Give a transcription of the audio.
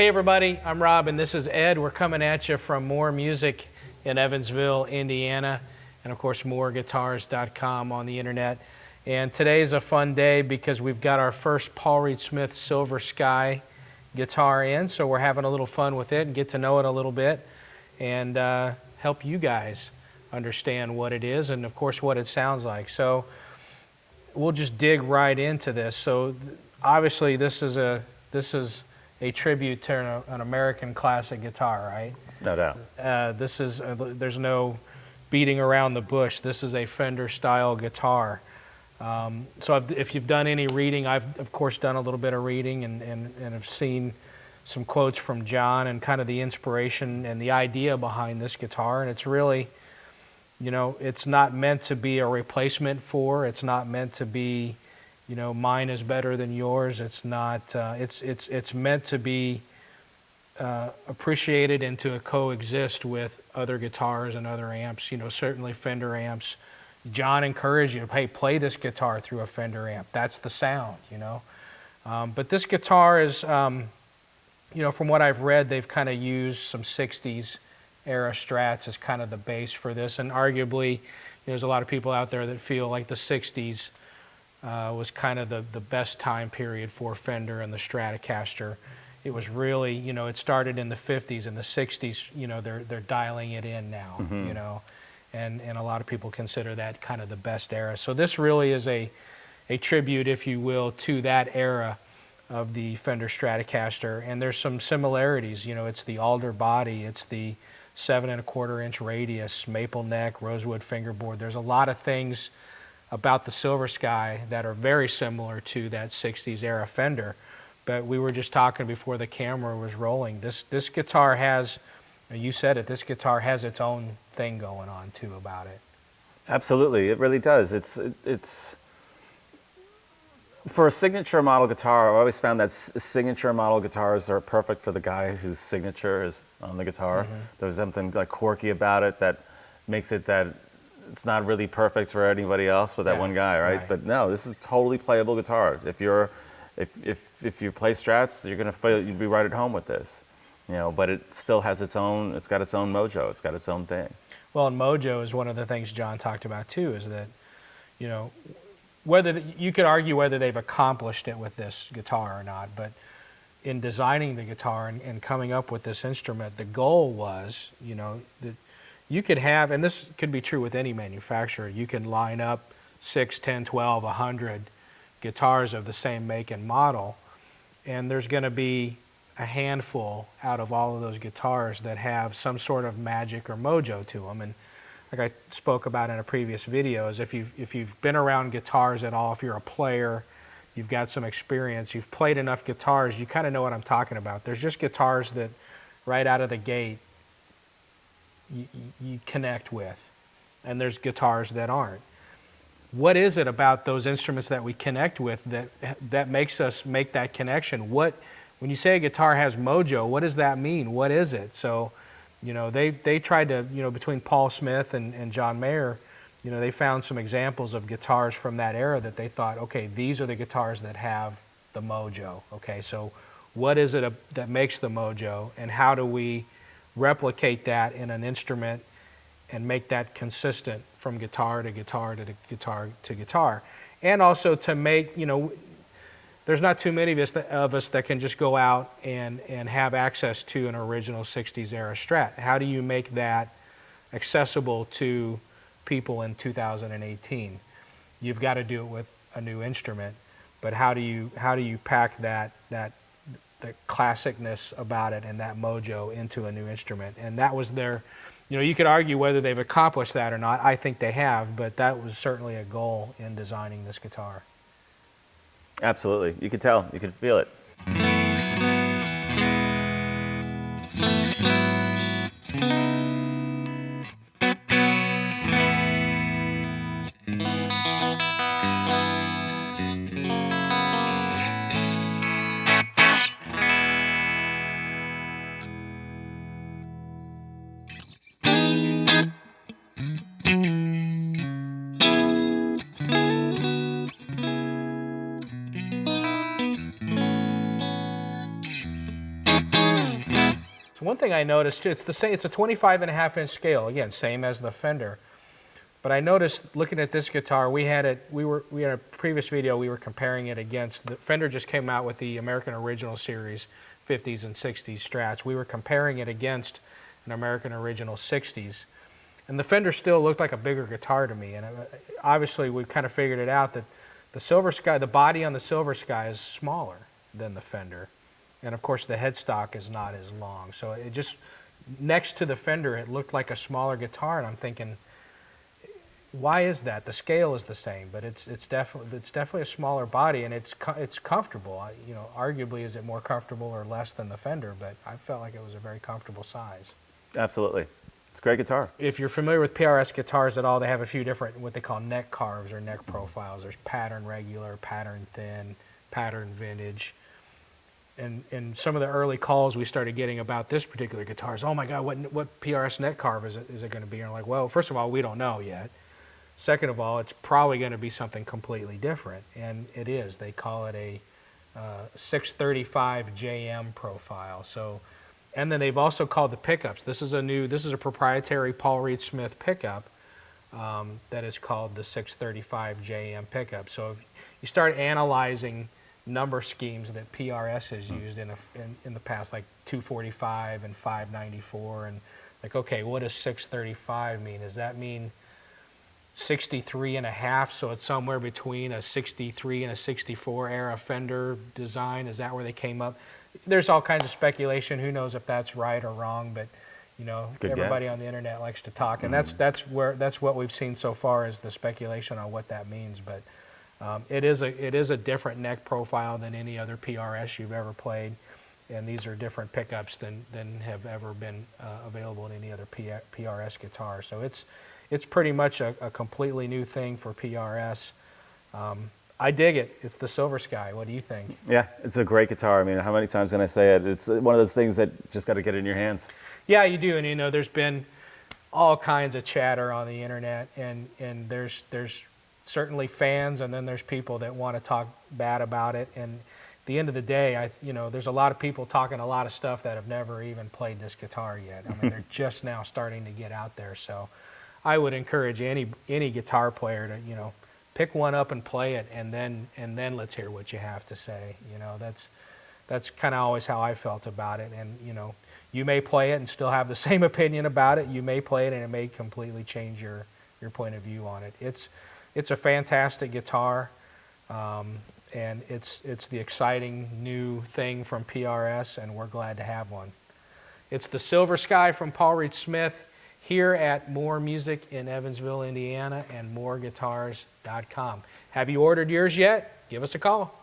Hey everybody, I'm Rob and this is Ed. We're coming at you from More Music in Evansville, Indiana, and of course moreguitars.com on the internet. And today's a fun day because we've got our first Paul Reed Smith Silver Sky guitar in, so we're having a little fun with it and get to know it a little bit and help you guys understand what it is and of course what it sounds like. So we'll just dig right into this. So obviously this is a tribute to an American classic guitar, right? No doubt. There's no beating around the bush. This is a Fender style guitar. So if you've done any reading, I've of course done a little bit of reading and have seen some quotes from John and kind of the inspiration and the idea behind this guitar. And it's really, you know, it's not meant to be a replacement for, it's not meant to be, you know, mine is better than yours. It's not. It's meant to be appreciated and to coexist with other guitars and other amps. You know, certainly Fender amps. John encouraged you to, hey, play this guitar through a Fender amp. That's the sound, you know. But this guitar is, you know, from what I've read, they've kind of used some '60s era Strats as kind of the base for this, and arguably, there's a lot of people out there that feel like the '60s. Was kind of the best time period for Fender and the Stratocaster. It was really, you know, it started in the 50s and the 60s, you know, they're dialing it in now, you know, and a lot of people consider that kind of the best era. So this really is a tribute, if you will, to that era of the Fender Stratocaster. And there's some similarities, you know, it's the alder body, it's the 7 1/4 inch radius, maple neck, rosewood fingerboard. There's a lot of things about the Silver Sky that are very similar to that 60s era Fender. But we were just talking before the camera was rolling. This guitar has, you said it, this guitar has its own thing going on too about it. Absolutely, it really does. It's for a signature model guitar. I've always found that signature model guitars are perfect for the guy whose signature is on the guitar. There's something like quirky about it that makes it that it's not really perfect for anybody else but that one guy, right? But no, this is a totally playable guitar. If you play Strats, you'd be right at home with this, you know. But it still has its own. It's got its own mojo. It's got its own thing. Well, and mojo is one of the things John talked about too. Is that, you know, whether you could argue whether they've accomplished it with this guitar or not, but in designing the guitar and coming up with this instrument, the goal was, you know, that you could have, and this could be true with any manufacturer, you can line up 6, 10, 12, 100 guitars of the same make and model, and there's going to be a handful out of all of those guitars that have some sort of magic or mojo to them. And like I spoke about in a previous video, is if you've been around guitars at all, if you're a player, you've got some experience, you've played enough guitars, you kind of know what I'm talking about. There's just guitars that right out of the gate you connect with, and there's guitars that aren't. What is it about those instruments that we connect with that makes us make that connection? When you say a guitar has mojo, what does that mean? What is it? So, you know, they tried to, you know, between Paul Smith and John Mayer, you know, they found some examples of guitars from that era that they thought, okay, these are the guitars that have the mojo. Okay, so what is it that makes the mojo, and how do we replicate that in an instrument and make that consistent from guitar to guitar to guitar to guitar? And also to make, you know, there's not too many of us that can just go out and have access to an original 60s era Strat. How do you make that accessible to people in 2018? You've got to do it with a new instrument, but how do you pack the classicness about it and that mojo into a new instrument? And that was their, you know, you could argue whether they've accomplished that or not. I think they have, but that was certainly a goal in designing this guitar. Absolutely, you could tell, you could feel it. One thing I noticed too, it's the same. It's a 25.5-inch scale. Again, same as the Fender. But I noticed looking at this guitar, we had a previous video. We were comparing it against the Fender. Just came out with the American Original Series 50s and 60s Strats. We were comparing it against an American Original 60s, and the Fender still looked like a bigger guitar to me. And obviously, we kind of figured it out that the Silver Sky, the body on the Silver Sky is smaller than the Fender, and of course the headstock is not as long. So it just, next to the Fender, it looked like a smaller guitar, and I'm thinking, why is that? The scale is the same, but it's definitely a smaller body, and it's comfortable. You know, arguably, is it more comfortable or less than the Fender? But I felt like it was a very comfortable size. Absolutely. It's a great guitar. If you're familiar with PRS guitars at all, they have a few different, what they call neck carves or neck profiles. There's pattern regular, pattern thin, pattern vintage. And some of the early calls we started getting about this particular guitar is, oh my God, what PRS neck carve is it going to be? And I'm like, well, first of all, we don't know yet. Second of all, it's probably going to be something completely different, and it is. They call it a 635 JM profile. So, and then they've also called the pickups. This is a proprietary Paul Reed Smith pickup that is called the 635 JM pickup. So if you start analyzing number schemes that PRS has used in the past, like 245 and 594, and like, okay, what does 635 mean? Does that mean 63 and a half, so it's somewhere between a 63 and a 64 era Fender design? Is that where they came up? There's all kinds of speculation. Who knows if that's right or wrong, but you know, everybody on the internet likes to talk, and that's what we've seen so far is the speculation on what that means. But it is a different neck profile than any other PRS you've ever played, and these are different pickups than have ever been available in any other PRS guitar. So it's pretty much a completely new thing for PRS. I dig it. It's the Silver Sky. What do you think? Yeah, it's a great guitar. I mean, how many times can I say it? It's one of those things that just got to get in your hands. Yeah, you do. And you know, there's been all kinds of chatter on the internet, and there's certainly fans, and then there's people that want to talk bad about it. And at the end of the day, there's a lot of people talking a lot of stuff that have never even played this guitar yet. I mean, they're just now starting to get out there. So I would encourage any guitar player to, you know, pick one up and play it, and then let's hear what you have to say. You know, that's kind of always how I felt about it. And you know, you may play it and still have the same opinion about it. You may play it and it may completely change your point of view on it. It's a fantastic guitar, and it's the exciting new thing from PRS, and we're glad to have one. It's the Silver Sky from Paul Reed Smith, here at More Music in Evansville, Indiana, and moreguitars.com. Have you ordered yours yet? Give us a call.